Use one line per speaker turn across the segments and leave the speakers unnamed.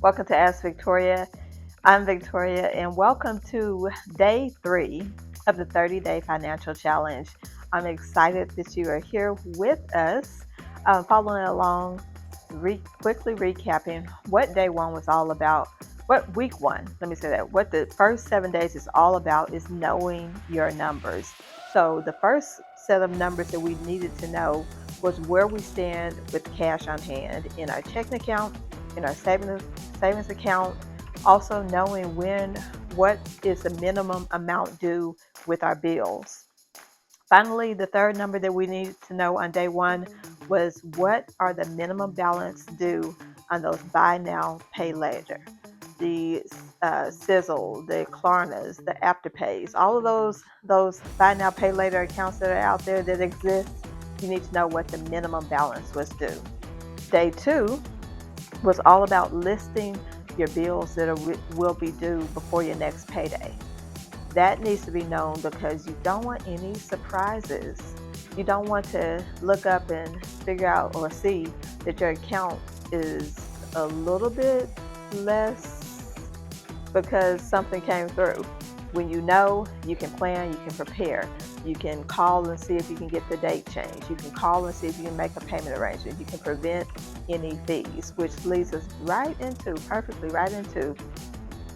Welcome to Ask Victoria. I'm Victoria, and welcome to day 3 of the 30-day financial challenge. I'm excited that you are here with us, following along, quickly recapping what day 1 was all about. What week 1, let me say that, what the first 7 days is all about is knowing your numbers. So the first set of numbers that we needed to know was where we stand with cash on hand in our checking account, in our savings account, also knowing what is the minimum amount due with our bills. Finally, the third number that we needed to know on day 1 was what are the minimum balance due on those buy now, pay later, the Sizzle, the Klarnas, the Afterpays, all of those buy now, pay later accounts that are out there that exist. You need to know what the minimum balance was due. Day 2 was all about listing your bills that will be due before your next payday. That needs to be known because you don't want any surprises. You don't want to look up and figure out or see that your account is a little bit less because something came through. When you know, you can plan, you can prepare. You can call and see if you can get the date changed. You can call and see if you can make a payment arrangement. You can prevent any fees, which leads us perfectly right into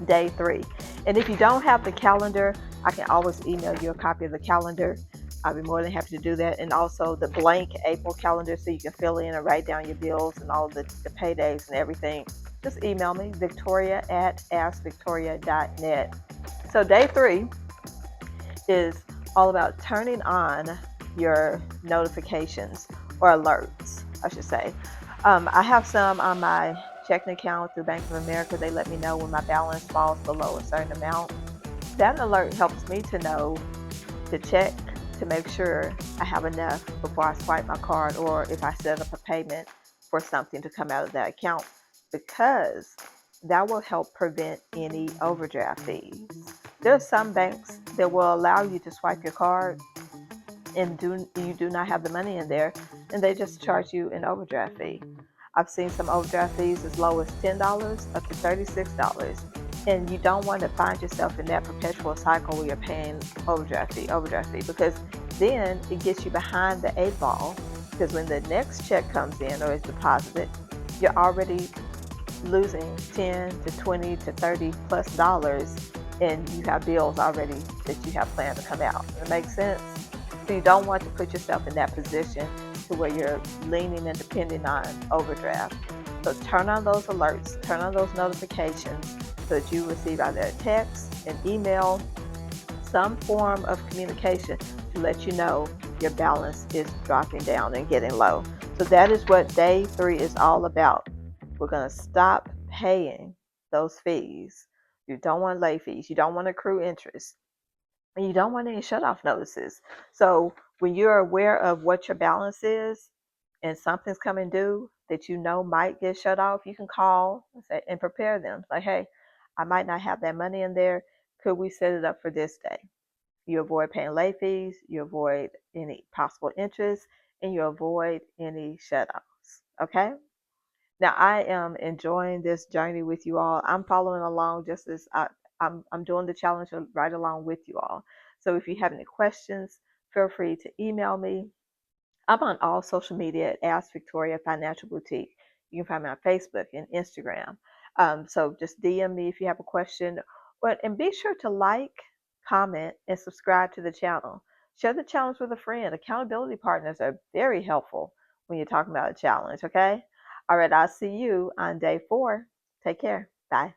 day 3. And if you don't have the calendar, I can always email you a copy of the calendar. I'll be more than happy to do that. And also the blank April calendar so you can fill in and write down your bills and all the paydays and everything. Just email me, victoria@askvictoria.net. So day 3 is all about turning on your notifications or alerts, I should say. I have some on my checking account through Bank of America. They let me know when my balance falls below a certain amount. That alert helps me to know to check to make sure I have enough before I swipe my card or if I set up a payment for something to come out of that account, because that will help prevent any overdraft fees. There are some banks that will allow you to swipe your card and you do not have the money in there, and they just charge you an overdraft fee. I've seen some overdraft fees as low as $10 up to $36. And you don't want to find yourself in that perpetual cycle where you're paying overdraft fee, because then it gets you behind the 8 ball. Because when the next check comes in or is deposited, you're already losing 10 to 20 to 30 plus dollars, and you have bills already that you have planned to come out. Does it make sense? So you don't want to put yourself in that position to where you're leaning and depending on overdraft. So turn on those alerts, turn on those notifications so that you receive either a text, an email, some form of communication to let you know your balance is dropping down and getting low. So that is what day 3 is all about. We're going to stop paying those fees. You don't want late fees. You don't want accrue interest. And you don't want any shut-off notices. So when you're aware of what your balance is and something's coming due that you know might get shut off, you can call and prepare them. Like, hey, I might not have that money in there. Could we set it up for this day? You avoid paying late fees, you avoid any possible interest, and you avoid any shut-offs. Okay? Now I am enjoying this journey with you all. I'm following along just as I'm doing the challenge right along with you all. So if you have any questions, feel free to email me. I'm on all social media at Ask Victoria Financial Boutique. You can find me on Facebook and Instagram. So just DM me if you have a question. And be sure to like, comment, and subscribe to the channel. Share the challenge with a friend. Accountability partners are very helpful when you're talking about a challenge, okay? All right, I'll see you on day 4. Take care. Bye.